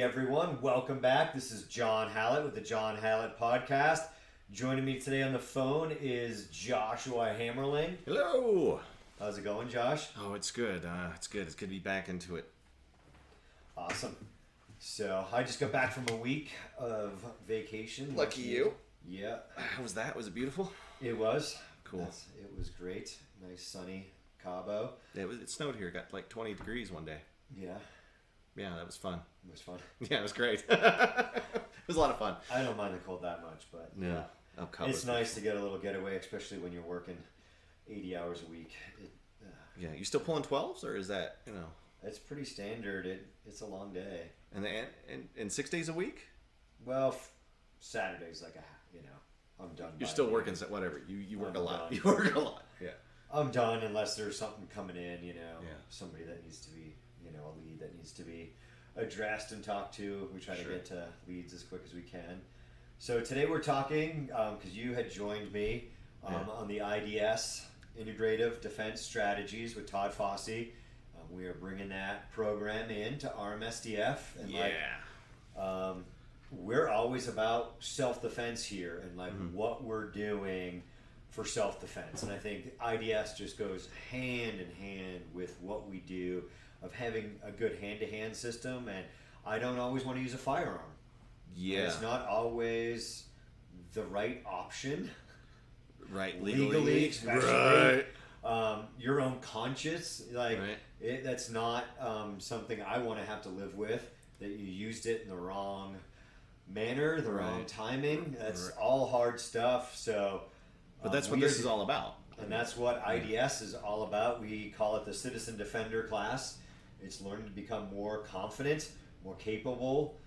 everyone. Welcome back. This is John Hallett with the John Hallett Podcast. Joining me today on the phone is Joshua Hammerling. Hello. How's it going, Josh? Oh, it's good. It's good. It's good to be back into it. Awesome. So, I just got back from a week of vacation. Lucky you. Yeah. How was that? Was it beautiful? It was. Cool. It was great. Nice sunny Cabo. Yeah, it snowed here. It got like 20 degrees one day. Yeah. Yeah, that was fun. It was fun. Yeah, it was great. It was a lot of fun. I don't mind the cold that much, but Yeah. it's nice to get a little getaway, especially when you're working 80 hours a week. Yeah, you still pulling 12s, or is that, It's pretty standard. It's a long day. And 6 days a week? Well, Saturday's like I'm done. You're still working, whatever. You work a lot. Done. You work a lot. Yeah. I'm done unless there's something coming in, Yeah. somebody that needs to be, a lead that needs to be addressed and talked to. We try to get to leads as quick as we can. So today we're talking, because you had joined me on the IDS, Integrative Defense Strategies with Todd Fossey. We are bringing that program into RMSDF. And we're always about self-defense here and what we're doing for self-defense. And I think IDS just goes hand in hand with what we do of having a good hand-to-hand system. And I don't always want to use a firearm. Yeah. And it's not always the right option. Right. Legally especially. Right. Your own conscience, that's not something I want to have to live with, that you used it in the wrong manner, the wrong timing. That's all hard stuff. So, but that's what this is all about. And that's what IDS is all about. We call it the Citizen Defender class. It's learning to become more confident, more capable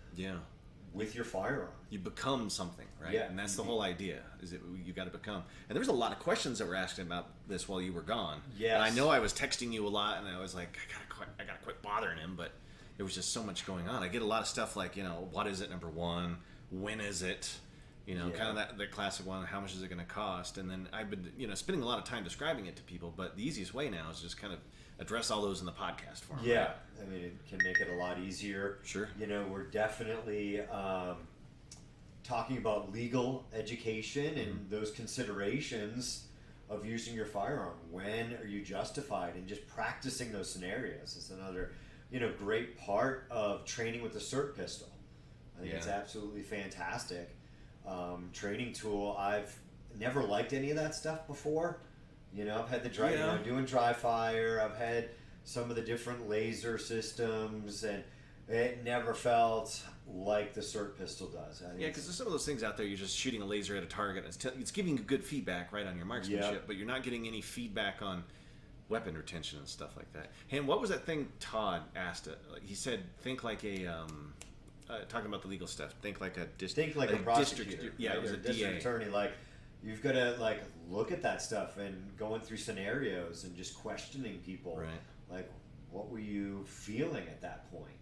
with your firearm. You become something, right? Yeah. And that's the whole idea, is that you got to become. And there was a lot of questions that were asked about this while you were gone. Yes. And I know I was texting you a lot, and I was like, I gotta quit bothering him, but there was just so much going on. I get a lot of stuff like, what is it, number one? When is it? Kind of that classic one, how much is it going to cost? And then I've been, spending a lot of time describing it to people, but the easiest way now is just kind of address all those in the podcast form. Yeah, right? I mean, it can make it a lot easier. Sure. We're definitely talking about legal education and those considerations of using your firearm. When are you justified? And just practicing those scenarios is another, great part of training with the SIRT pistol. I think it's absolutely fantastic. Training tool. I've never liked any of that stuff before. I've had the doing dry fire. I've had some of the different laser systems, and it never felt like the SIRT pistol does. Because there's some of those things out there. You're just shooting a laser at a target. It's giving you good feedback right on your marksmanship, but you're not getting any feedback on weapon retention and stuff like that. And what was that thing Todd asked? He said, think like a talking about the legal stuff. Think like a prosecutor. District, it was a district DA. attorney. You've got to look at that stuff and going through scenarios and just questioning people. Right. What were you feeling at that point?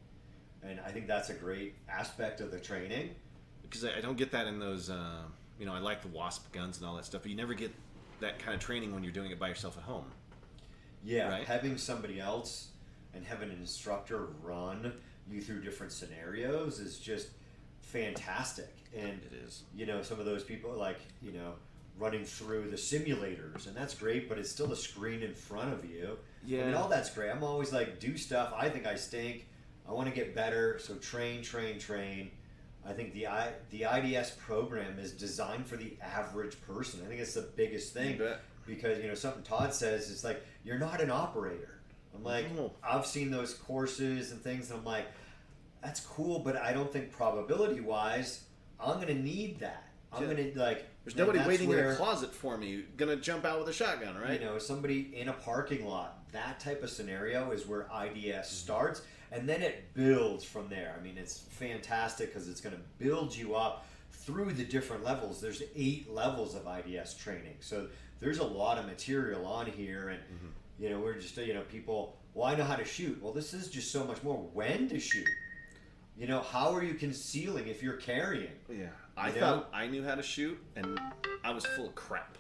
And I think that's a great aspect of the training. Because I don't get that in those. I like the WASP guns and all that stuff, but you never get that kind of training when you're doing it by yourself at home. Yeah, right? Having somebody else and having an instructor run you through different scenarios is just fantastic. And it is. Some of those people running through the simulators, and that's great, but it's still a screen in front of you. Yeah. I mean, all that's great. I'm always do stuff. I think I stink. I want to get better. So train. I think the IDS program is designed for the average person. I think it's the biggest thing. You bet. Because something Todd says is you're not an operator. I'm I've seen those courses and things, and I'm like, that's cool, but I don't think probability wise I'm gonna need that. I'm gonna there's nobody waiting in a closet for me gonna jump out with a shotgun, right? Somebody in a parking lot. That type of scenario is where IDS starts, and then it builds from there. I mean, it's fantastic because it's gonna build you up through the different levels. There's 8 levels of IDS training, so there's a lot of material on here, and we're just people. Well, I know how to shoot. Well, this is just so much more. When to shoot? How are you concealing if you're carrying? Yeah, I thought I knew how to shoot, and I was full of crap.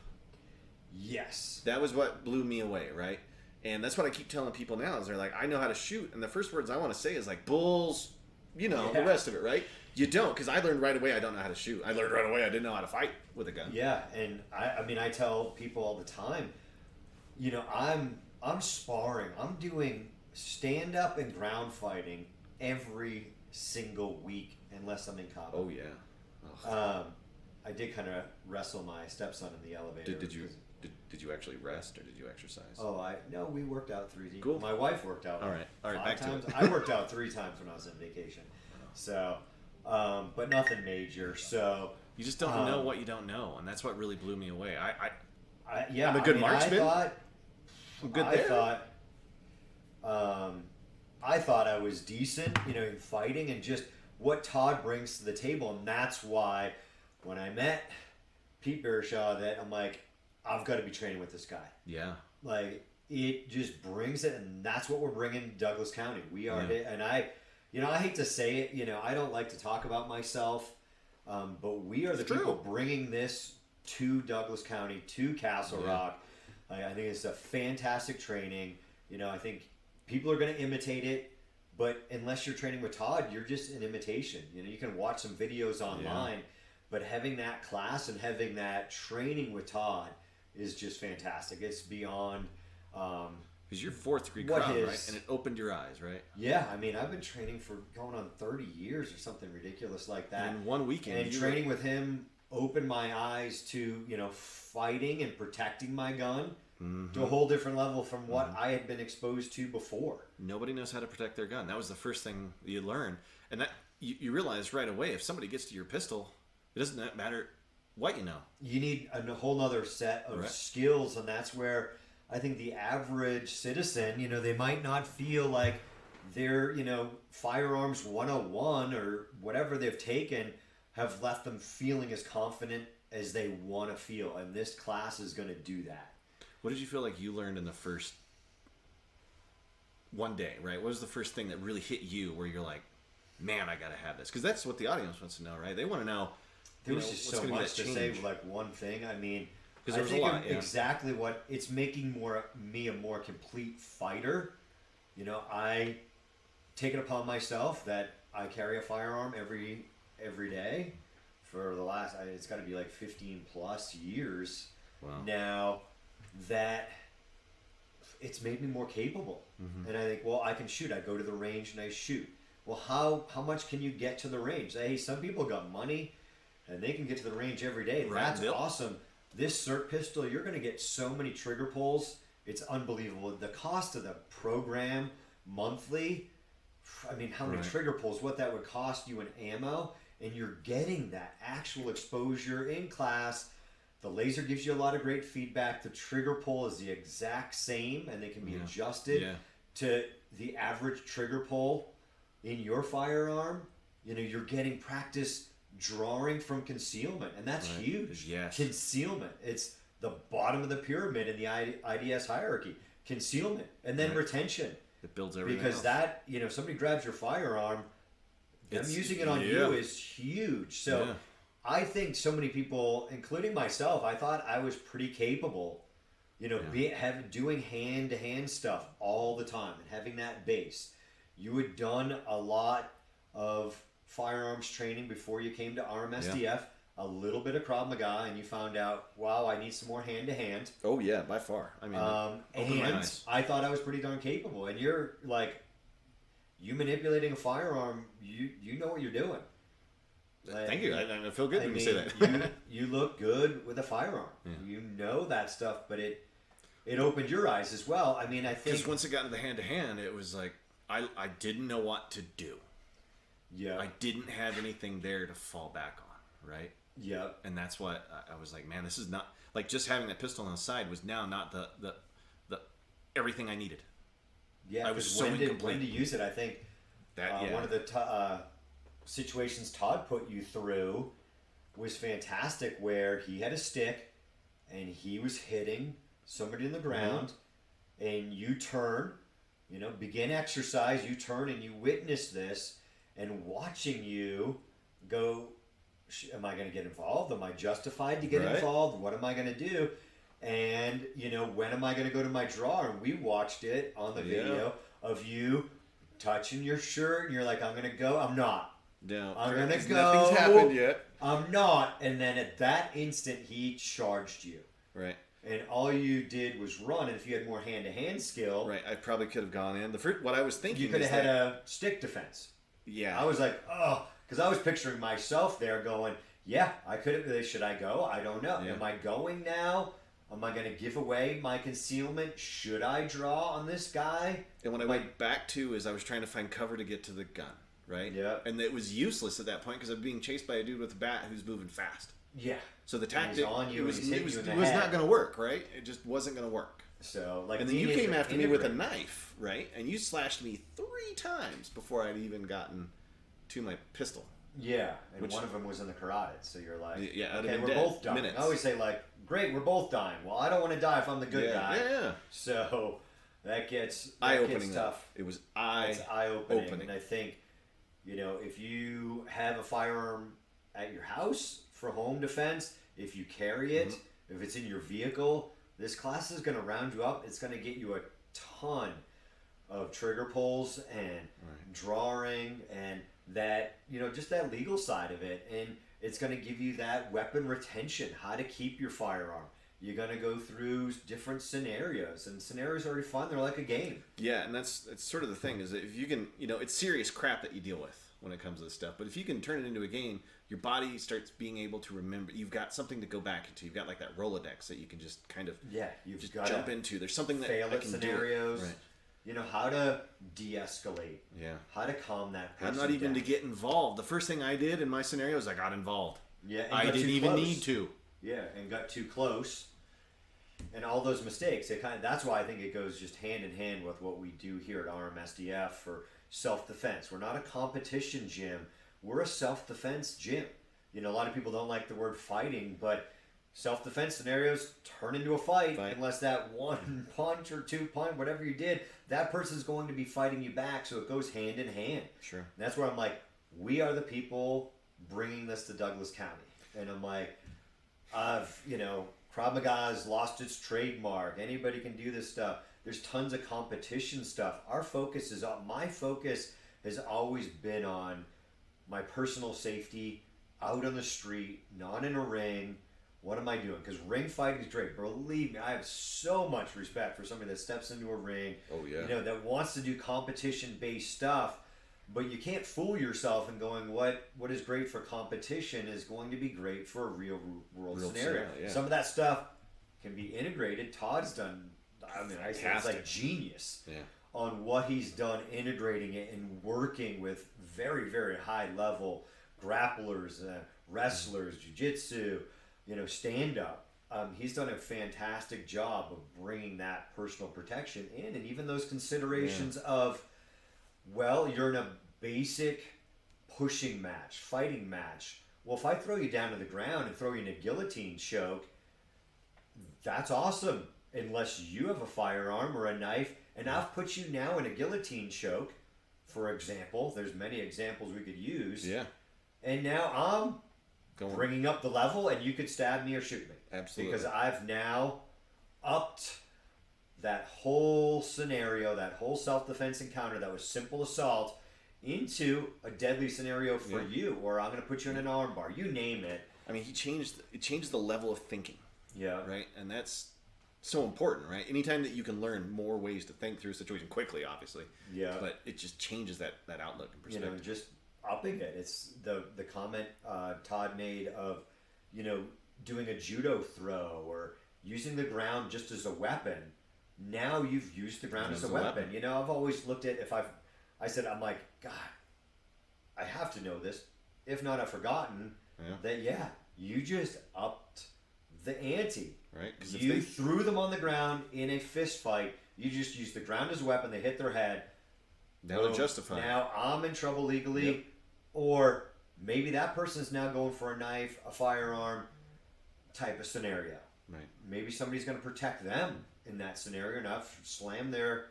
Yes, that was what blew me away, right? And that's what I keep telling people now. Is they're like, I know how to shoot, and the first words I want to say is bulls. the rest of it, right? You don't, because I learned right away I don't know how to shoot. I learned right away I didn't know how to fight with a gun. Yeah, and I tell people all the time, I'm sparring. I'm doing stand up and ground fighting every single week unless I'm in combat. Oh yeah. I did kind of wrestle my stepson in the elevator. Did you actually rest or did you exercise? No, we worked out 3 days. Cool. My wife worked out. All right, 5 back times. to it. I worked out 3 times when I was on vacation. So, but nothing major. So you just don't know what you don't know, and that's what really blew me away. I'm a good marksman. I thought I was decent, in fighting and just what Todd brings to the table, and that's why when I met Pete Bearshaw, that I'm like, I've got to be training with this guy. Yeah. Like, it just brings it, and that's what we're bringing Douglas County. We are, and I hate to say it, I don't like to talk about myself, but we are the people bringing this to Douglas County, to Castle Rock. I think it's a fantastic training. I think people are going to imitate it, but unless you're training with Todd, you're just an imitation. You can watch some videos online, but having that class and having that training with Todd is just fantastic. It's beyond. Because you're 4th degree crown, right? And it opened your eyes, right? Yeah, I've been training for going on 30 years or something ridiculous like that. And in one weekend, and training with him opened my eyes to fighting and protecting my gun to a whole different level from what I had been exposed to before. Nobody knows how to protect their gun. That was the first thing you learn, and that you realize right away if somebody gets to your pistol, it doesn't matter what you know. You need a whole other set of skills, and that's where I think the average citizen, they might not feel like their, firearms 101 or whatever they've taken have left them feeling as confident as they want to feel. And this class is going to do that. What did you feel like you learned in the first one day, right? What was the first thing that really hit you where you're like, man, I got to have this? Because that's what the audience wants to know, right? They want to know. There was just so much to say, like one thing. Because there was a lot, exactly what it's making me a more complete fighter. I take it upon myself that I carry a firearm every day for the last. It's got to be like 15 plus years now. That it's made me more capable, and I think, well, I can shoot. I go to the range and I shoot. Well, how much can you get to the range? Hey, some people got money, and they can get to the range every day. Right. That's awesome. This SIRT pistol, you're going to get so many trigger pulls. It's unbelievable. The cost of the program monthly, how many trigger pulls, what that would cost you in ammo, and you're getting that actual exposure in class. The laser gives you a lot of great feedback. The trigger pull is the exact same, and they can be adjusted to the average trigger pull in your firearm. You're getting practice drawing from concealment, and that's huge. Yes. Concealment. It's the bottom of the pyramid in the IDS hierarchy. Concealment, and then retention. It builds everything because else. Somebody grabs your firearm, them using it on you is huge. So I think so many people, including myself, I thought I was pretty capable, doing hand-to-hand stuff all the time and having that base. You had done a lot of firearms training before you came to RMSDF, a little bit of Krav Maga, and you found out, wow, I need some more hand-to-hand. Oh, yeah, by far. And I thought I was pretty darn capable. And you're like, you manipulating a firearm, you know what you're doing. Thank you. I feel good when you say that. you look good with a firearm. Yeah. You know that stuff, but it opened your eyes as well. I think because once it got into the hand-to-hand, it was like I didn't know what to do. Yeah. I didn't have anything there to fall back on, right? Yeah. And that's what I was like, man, this is not like just having that pistol on the side was now not the everything I needed. Yeah. I was so incomplete. When to use it, I think one of the situations Todd put you through was fantastic, where he had a stick and he was hitting somebody in the ground, and you turn, begin exercise, you turn and you witness this, and watching you go, am I going to get involved? Am I justified to get involved? What am I going to do? And, when am I going to go to my draw? And we watched it on the video of you touching your shirt, and you're like, I'm gonna go. I'm not. No, I'm gonna go. Nothing's happened yet. I'm not. And then at that instant, he charged you. Right. And all you did was run. And if you had more hand-to-hand skill, right, I probably could have gone in. What I was thinking, you could have had a stick defense. Yeah. I was like, oh, because I was picturing myself there going, yeah, I could have. Should I go? I don't know. Yeah. Am I going now? Am I going to give away my concealment? Should I draw on this guy? And when I went back to is I was trying to find cover to get to the gun, right? Yeah. And it was useless at that point because I'm being chased by a dude with a bat who's moving fast. Yeah. So the tactic on you, it was not not going to work, right? It just wasn't going to work. So and then you came after me with a knife, right? And you slashed me 3 times before I'd even gotten to my pistol. Yeah, and one of them was in the carotid. So you're like, yeah, okay, we're both dying. I always say like, great, we're both dying. Well, I don't want to die if I'm the good guy. Yeah. So that gets tough. It was It's eye-opening. And I think, if you have a firearm at your house for home defense, if you carry it, if it's in your vehicle, this class is going to round you up. It's going to get you a ton of trigger pulls and drawing and that, just that legal side of it. And it's going to give you that weapon retention, how to keep your firearm. You're going to go through different scenarios, and scenarios are already fun. They're like a game. Yeah, and that's sort of the thing is that if you can, it's serious crap that you deal with when it comes to this stuff. But if you can turn it into a game, your body starts being able to remember. You've got something to go back into. You've got like that Rolodex that you can just kind of you've just got jump into. There's something that fail I at can scenarios. do. Right. How to de-escalate. Yeah. How to calm that person I'm not even down. to get involved. The first thing I did in my scenario is I got involved. Yeah, and I got didn't too even close. need to. Yeah, and got too close. And all those mistakes, that's why I think it goes just hand in hand with what we do here at RMSDF for self-defense. We're not a competition gym. We're a self-defense gym. A lot of people don't like the word fighting, but self-defense scenarios turn into a fight unless that one punch or 2 punch, whatever you did, that person's going to be fighting you back, so it goes hand in hand. Sure. And that's where I'm like, we are the people bringing this to Douglas County. And I'm like, Krav Maga's lost its trademark. Anybody can do this stuff. There's tons of competition stuff. My focus has always been on my personal safety, out on the street, not in a ring. What am I doing? Because ring fighting is great. Believe me, I have so much respect for somebody that steps into a ring. Oh yeah. That wants to do competition-based stuff. But you can't fool yourself in going, what is great for competition is going to be great for a real world scenario. Yeah. Some of that stuff can be integrated. Todd's done, I say it's like genius on what he's done, integrating it and working with very, very high level grapplers, wrestlers, jiu-jitsu, stand-up. He's done a fantastic job of bringing that personal protection in, and even those considerations of, you're in a basic pushing match, fighting match. Well, if I throw you down to the ground and throw you in a guillotine choke, that's awesome, unless you have a firearm or a knife, and I've put you now in a guillotine choke, for example. There's many examples we could use. Yeah. And now I'm bringing up the level, and you could stab me or shoot me. Absolutely. Because I've now upped that whole scenario, that whole self-defense encounter that was simple assault into a deadly scenario for you, or I'm going to put you in an arm bar. You name it. I mean, it changed the level of thinking. Yeah. Right? And that's so important, right? Anytime that you can learn more ways to think through a situation quickly, obviously. Yeah. But it just changes that outlook and perspective. Just upping it. It's the comment Todd made of, doing a judo throw or using the ground just as a weapon. Now you've used the ground as a weapon. I've always looked at I'm like, God, I have to know this. If not, I've forgotten that, you just upped the ante. Right. You threw them on the ground in a fist fight. You just used the ground as a weapon. They hit their head. Now they're justified. Now I'm in trouble legally. Or maybe that person's now going for a knife, a firearm type of scenario. Right. Maybe somebody's going to protect them in that scenario enough, slam their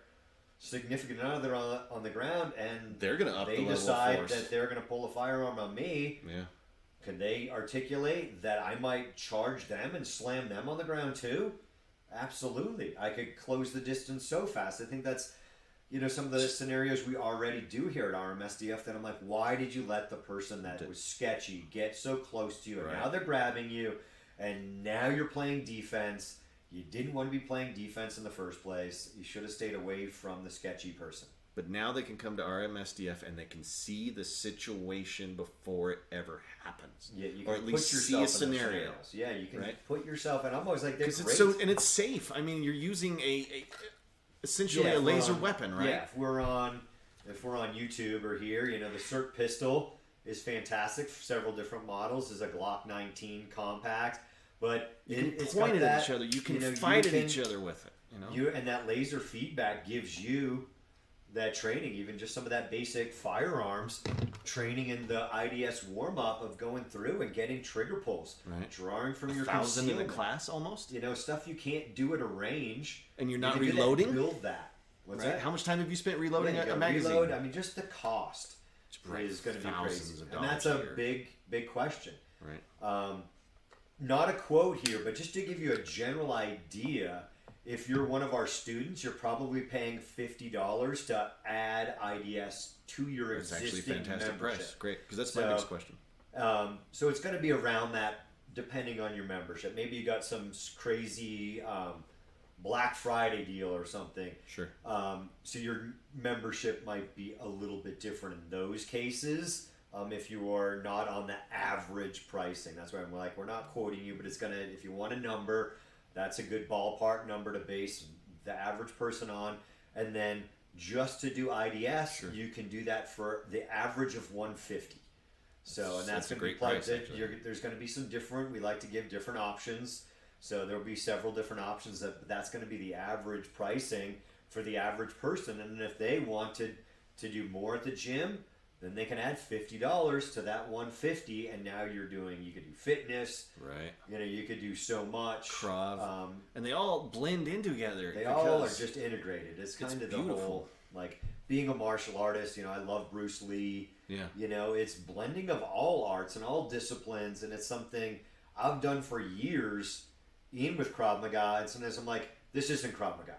significant other on the ground, and they're going to up the level of force. They decide that they're going to pull a firearm on me. Yeah. Can they articulate that I might charge them and slam them on the ground too? Absolutely. I could close the distance so fast. I think that's some of the scenarios we already do here at RMSDF that I'm like, why did you let the person that was sketchy get so close to you? And now they're grabbing you, and now you're playing defense. You didn't want to be playing defense in the first place. You should have stayed away from the sketchy person. But now they can come to RMSDF and they can see the situation before it ever happens. Yeah, you can or at least see a scenario. Yeah, you can put yourself, and I'm always like, that's great. And it's safe. I mean, you're using essentially a laser weapon, right? Yeah, if we're on YouTube or here, the SIRT pistol is fantastic. Several different models. Is a Glock 19 compact, but you can point it at each other. You can fight at each other with it. And that laser feedback gives you that training, even just some of that basic firearms training in the IDS warm-up of going through and getting trigger pulls, drawing from your 1,000 in the class almost. Stuff you can't do at a range, and you're not reloading. Build that. What's that? How much time have you spent reloading a magazine? Reload. I mean, just the cost is going to be crazy, and that's a big question. Right. Not a quote here, but just to give you a general idea. If you're one of our students, you're probably paying $50 to add IDS to your existing It's actually a fantastic membership. Price. Great, because that's my next question. So it's going to be around that depending on your membership. Maybe you got some crazy Black Friday deal or something. Sure. So your membership might be a little bit different in those cases. If you are not on the average pricing. That's why I'm like, we're not quoting you, but it's going to, if you want a number, that's a good ballpark number to base the average person on. And then just to do IDS, you can do that for the average of $150. So, and that's going to be price. There's going to be some different, we like to give different options. So there'll be several different options that's going to be the average pricing for the average person. And if they wanted to do more at the gym, then they can add $50 to that $150, and now you could do fitness. Right. You could do so much. Krav. And they all blend in together. They all are just integrated. It's kind of the whole, like, being a martial artist, I love Bruce Lee. Yeah. It's blending of all arts and all disciplines, and it's something I've done for years, even with Krav Maga, and sometimes I'm like, this isn't Krav Maga.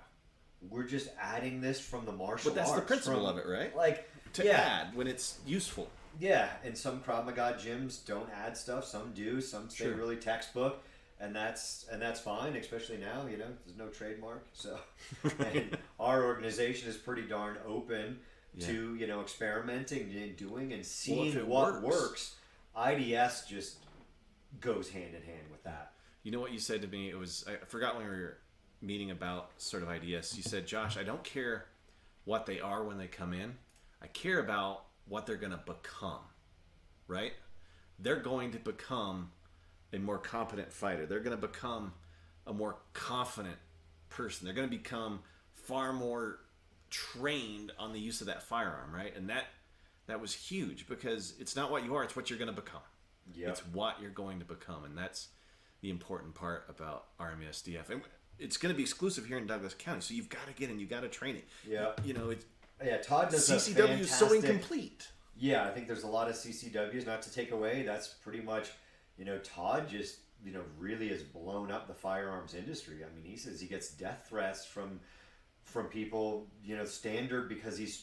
We're just adding this from the martial arts. But that's the principle of it, right? Like, to add when it's useful. Yeah, and some Krav Maga gyms don't add stuff. Some do. Some stay really textbook, and that's fine. Especially now, there's no trademark. So, and our organization is pretty darn open to experimenting and doing and seeing what works. IDS just goes hand in hand with that. You know what you said to me? I forgot when we were meeting about sort of IDS. You said, Josh, I don't care what they are when they come in. I care about what they're going to become, right? They're going to become a more competent fighter. They're going to become a more confident person. They're going to become far more trained on the use of that firearm, right? And that was huge because it's not what you are, it's what you're going to become. Yep. It's what you're going to become, and that's the important part about RMSDF. And it's going to be exclusive here in Douglas County, so you've got to get in, you've got to train it. Yeah. It's Todd does CCW is so incomplete. Yeah, I think there's a lot of CCWs, not to take away. That's pretty much, Todd just, really has blown up the firearms industry. I mean, he says he gets death threats from people, standard because he's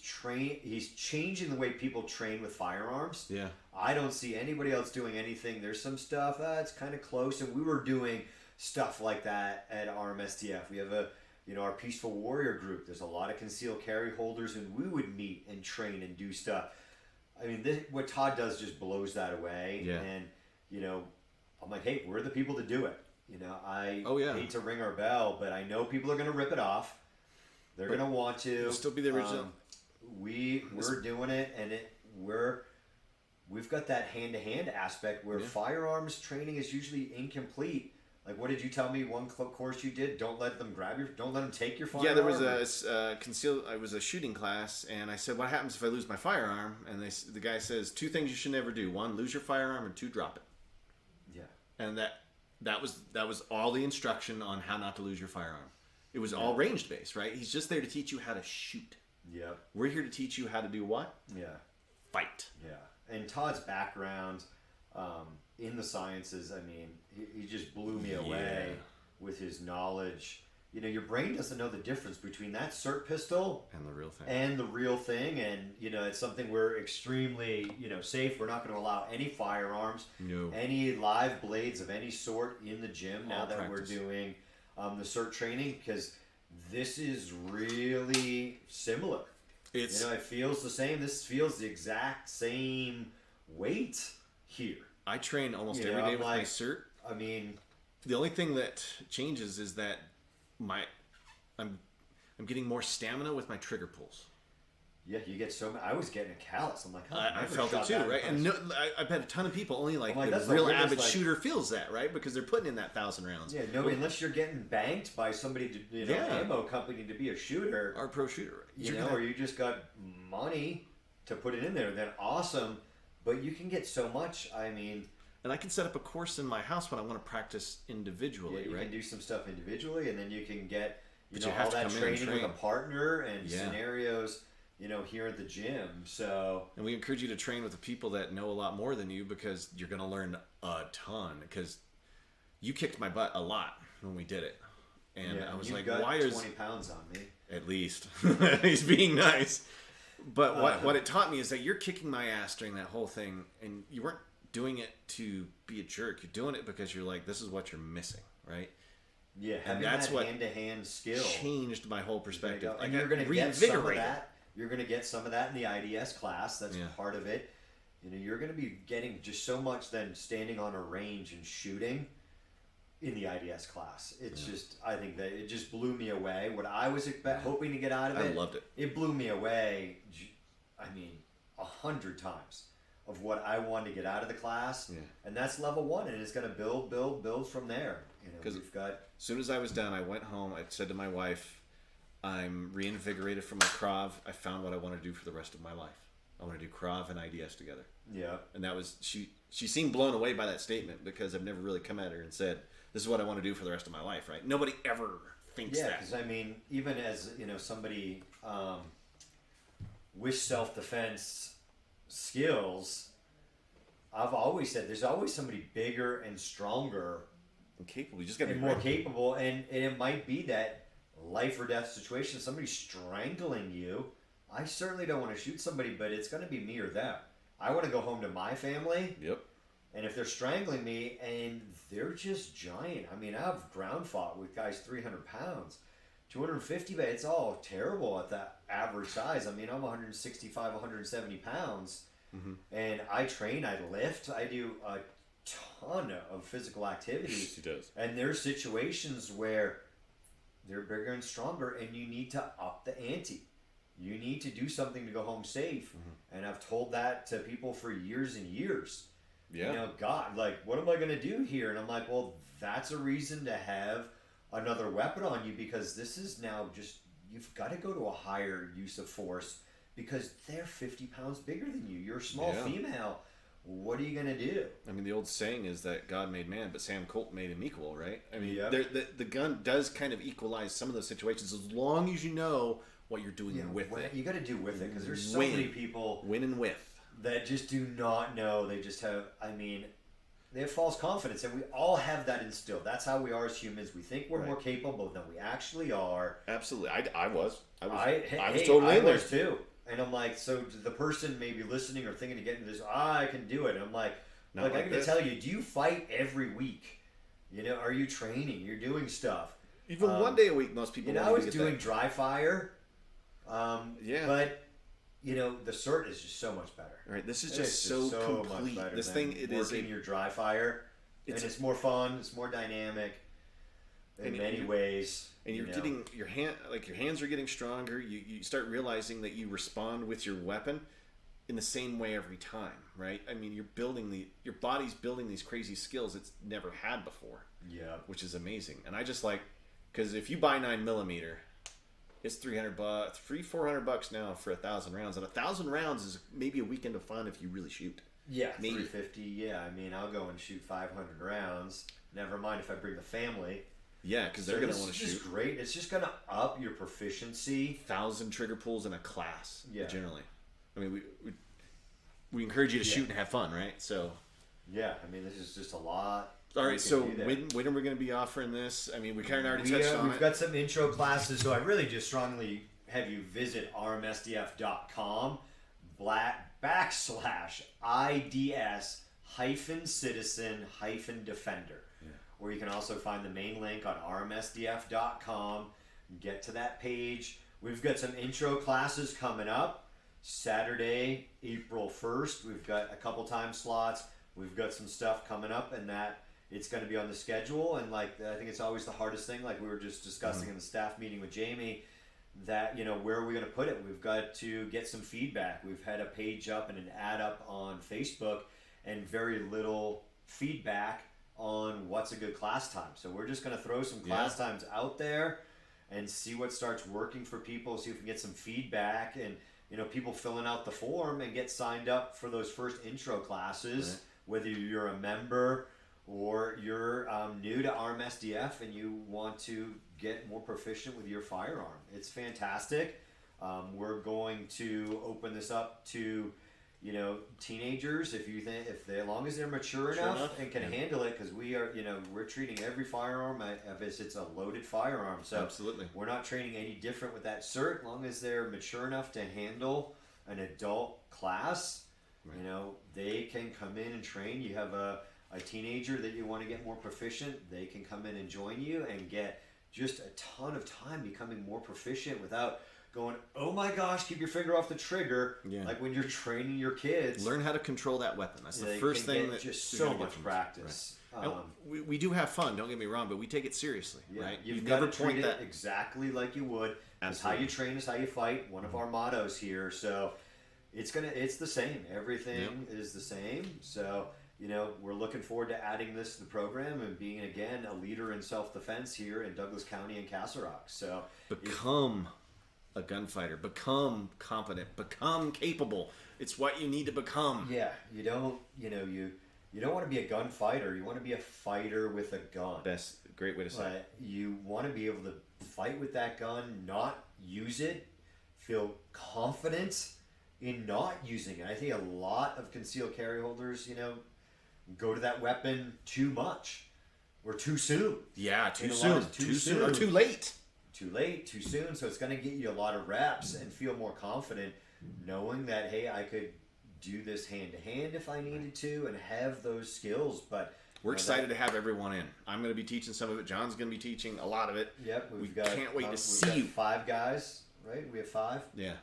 changing the way people train with firearms. Yeah. I don't see anybody else doing anything. There's some stuff, it's kind of close, and we were doing stuff like that at RMSDF. We have our Peaceful Warrior group. There's a lot of concealed carry holders, and we would meet and train and do stuff. I mean, what Todd does just blows that away. Yeah. And, I'm like, hey, we're the people to do it. I hate to ring our bell, but I know people are going to rip it off. They're going to want to. It'll still be the original. We're doing it, and we've got that hand-to-hand aspect where firearms training is usually incomplete. Like, what did you tell me? One course you did? Don't let them don't let them take your firearm. Yeah, there was it was a shooting class, and I said, "What happens if I lose my firearm?" And the guy says, 2 things you should never do: 1, lose your firearm, and 2, drop it. Yeah. And that was all the instruction on how not to lose your firearm. It was all range based, right? He's just there to teach you how to shoot. Yeah. We're here to teach you how to do what? Yeah. Fight. Yeah. And Todd's background in the sciences, I mean, he just blew me away with his knowledge your brain doesn't know the difference between that cert pistol And the real thing. and it's something we're extremely, safe. We're not going to allow any firearms, No. any live blades of any sort in the gym now All that practice. we're doing the cert training, because this is really similar. It's It feels the same. This feels the exact same weight here. I train almost every I'm day with my like- cert. I mean, The only thing that changes is that I'm getting more stamina with my trigger pulls. yeah, you get so many. I was getting a callus. I'm like, oh, I never felt it shot too, that in right? And person. I bet a ton of people only like I'm like, the that's the real weirdest, avid like- shooter feels that, right? Because they're putting in that 1,000 rounds. Yeah, no, unless you're getting banked by somebody, ammo company to be a shooter, Our pro shooter, right? or you just got money to put it in there, then awesome. But you can get so much. I mean, and I can set up a course in my house when I want to practice individually, you right? can do some stuff individually, and then you can get But you all have to that come in and training with a train. partner and Yeah. scenarios, here at the gym. So And we encourage you to train with the people that know a lot more than you, because you're going to learn a ton. Because you kicked my butt a lot when we did it, and I was you've like, got "Why is 20 pounds on me?" at least he's being nice?" But what it taught me is that you're kicking my ass during that whole thing, and you weren't doing it to be a jerk. You're doing it because you're like, this is what you're missing, right? Yeah, having that's that what hand-to-hand skill. Changed my whole perspective. And I you're got going to get some of reinvigorated. that. You're going to get some of that in the IDS class. That's Yeah. part of it. You're going to be getting just so much then standing on a range and shooting in the IDS class. It's just, I think that it just blew me away. What I was hoping to get out of I it, loved it. It blew me away. I mean, 100 times of what I wanted to get out of the class. Yeah. And that's level 1, and it's going to build from there. 'Cause we've got. As soon as I was done, I went home. I said to my wife, I'm reinvigorated from my Krav. I found what I want to do for the rest of my life. I want to do Krav and IDS together. Yeah. And that was, she seemed blown away by that statement, because I've never really come at her and said, this is what I want to do for the rest of my life, right? Nobody ever thinks Yeah, that. because I mean, even as somebody with self-defense skills, I've always said there's always somebody bigger and stronger I'm capable. You just got to and be more ready. capable, and it might be that life or death situation. Somebody strangling you. I certainly don't want to shoot somebody, but it's going to be me or them. I want to go home to my family. Yep. And if they're strangling me and they're just giant, I mean, I've ground fought with guys 300 pounds, 250, but it's all terrible at that average size. I mean, I'm 165, 170 pounds, and I train, I lift, I do a ton of physical activity. He does. And there's situations where they're bigger and stronger, and you need to up the ante. You need to do something to go home safe. And I've told that to people for years and years. Yeah. God, like, what am I going to do here? And I'm like, well, that's a reason to have another weapon on you, because this is now just, you've got to go to a higher use of force, because they're 50 pounds bigger than you. You're a small Yeah. female. What are you going to do? I mean, the old saying is that God made man, but Sam Colt made him equal, right? I mean, Yeah. the gun does kind of equalize some of those situations, as long as you know what you're doing with it. You got to do with it, because there's so Win. many people Win and with. that just do not know. They just have, I mean, they have false confidence, and we all have that instilled. That's how we are as humans. We think we're Right. more capable than we actually are. Absolutely. I was Hey, totally I in there. was too. And I'm like, so the person maybe listening or thinking to get into this, I can do it. And I'm like, Not like like I'm going this. to tell you, do you fight every week? Are you training? You're doing stuff. Even one day a week, most people. I want you was to get doing that. dry fire. Yeah. But, the cert is just so much better. Right. This is It's just so complete. much better This than thing, it is working your dry fire. it's- And it's more fun. It's more dynamic in And many you- ways. and you're getting your hands are getting stronger. You start realizing that you respond with your weapon in the same way every time, right? I mean, your body's building these crazy skills it's never had before, Yeah. which is amazing. And I just because if you buy 9mm, it's $400 now for 1,000 rounds, and 1,000 rounds is maybe a weekend of fun if you really shoot. Yeah, Maybe. 350. Yeah, I mean, I'll go and shoot 500 rounds. Never mind if I bring the family. Yeah, because they're So gonna this want to is shoot just great. It's just gonna up your proficiency. 1,000 trigger pulls in a class. Yeah. Generally, I mean we encourage you to shoot and have fun, right? So Yeah, I mean, this is just a lot All right, so do that. when are we going to be offering this? I mean, we kind of already touched on We've it. got some intro classes, so I really just strongly have you visit rmsdf.com /IDS citizen defender. Yeah. Or you can also find the main link on rmsdf.com. Get to that page. We've got some intro classes coming up. Saturday, April 1st, we've got a couple time slots. We've got some stuff coming up, and that it's going to be on the schedule. And like, I think it's always the hardest thing, like we were just discussing in the staff meeting with Jamie, that, you know, where are we going to put it? We've got to get some feedback. We've had a page up and an ad up on Facebook, and very little feedback on what's a good class time. So we're just going to throw some class times out there and see what starts working for people, see if we can get some feedback, and, you know, people filling out the form and get signed up for those first intro classes, whether you're a member or you're new to RMSDF and you want to get more proficient with your firearm. It's fantastic. We're going to open this up to, you know, teenagers, if you think, as long as they're mature enough and can handle it, because we are, you know, we're treating every firearm as it's a loaded firearm. So Absolutely. we're not training any different with that cert, as long as they're mature enough to handle an adult class. You know, they can come in and train. You have a teenager that you want to get more proficient, they can come in and join you and get just a ton of time becoming more proficient without going, oh my gosh, keep your finger off the trigger. Like when you're training your kids. Learn how to control that weapon. That's the first thing that just so much practice. Right. We do have fun, don't get me wrong, but we take it seriously, right? You've never treat it exactly like you would. It's how you train is how you fight. One of our mottos here. So it's the same. Everything is the same. So, you know, we're looking forward to adding this to the program and being, again, a leader in self-defense here in Douglas County and Castle Rock. So become a gunfighter, become competent, become capable. It's what you need to become. Yeah, you don't want to be a gunfighter. You want to be a fighter with a gun. Great way to say it. You want to be able to fight with that gun, not use it, feel confident in not using it. I think a lot of concealed carry holders, you know, go to that weapon too much or too soon. Yeah, too soon. Too soon or too late. Too late, too soon. So it's going to get you a lot of reps and feel more confident knowing that, hey, I could do this hand to hand if I needed to and have those skills. But we're excited to have everyone in. I'm going to be teaching some of it. John's going to be teaching a lot of it. Yep, can't wait to see you. 5 guys, right? We have 5. Yeah.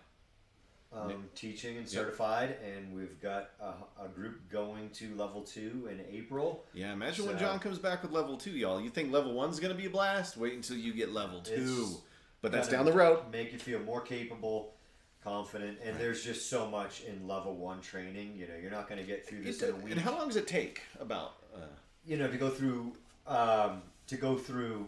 Teaching and certified, and we've got a group going to level 2 in April. Yeah, imagine when John comes back with level 2, y'all. You think level 1's going to be a blast? Wait until you get level 2. But that's down the road. Make you feel more capable, confident, and there's just so much in level 1 training. You know, you're not going to get through this in a week. And how long does it take? About you know, to go through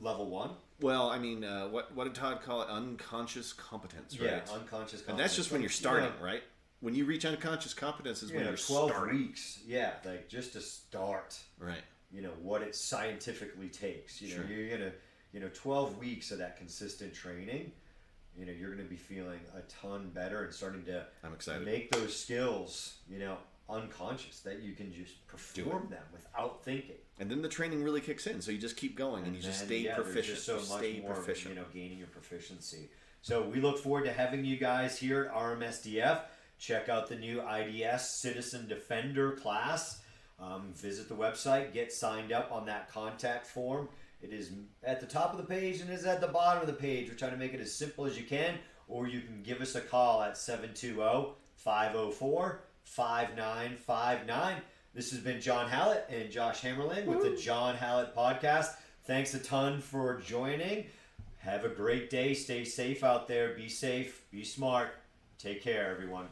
level 1. Well, I mean, what did Todd call it? Unconscious competence, right? Yeah, unconscious competence. And that's just when you're starting, right? When you reach unconscious competence is when you're 12 starting. weeks. Yeah, like just to start. Right. You know, what it scientifically takes. You know, you're going to, 12 weeks of that consistent training, you know, you're going to be feeling a ton better and starting to I'm excited. Make those skills, you know, unconscious, that you can just perform them without thinking. And then the training really kicks in, so you just keep going and you just stay proficient. Just so much more, proficient. you know, gaining your proficiency. So we look forward to having you guys here at RMSDF. Check out the new IDS Citizen Defender class. Visit the website, get signed up on that contact form. It is at the top of the page and is at the bottom of the page. We're trying to make it as simple as you can, or you can give us a call at 720-504-5959. This has been John Hallett and Josh Hammerlin with the John Hallett Podcast. Thanks a ton for joining. Have a great day. Stay safe out there. Be safe. Be smart. Take care, everyone.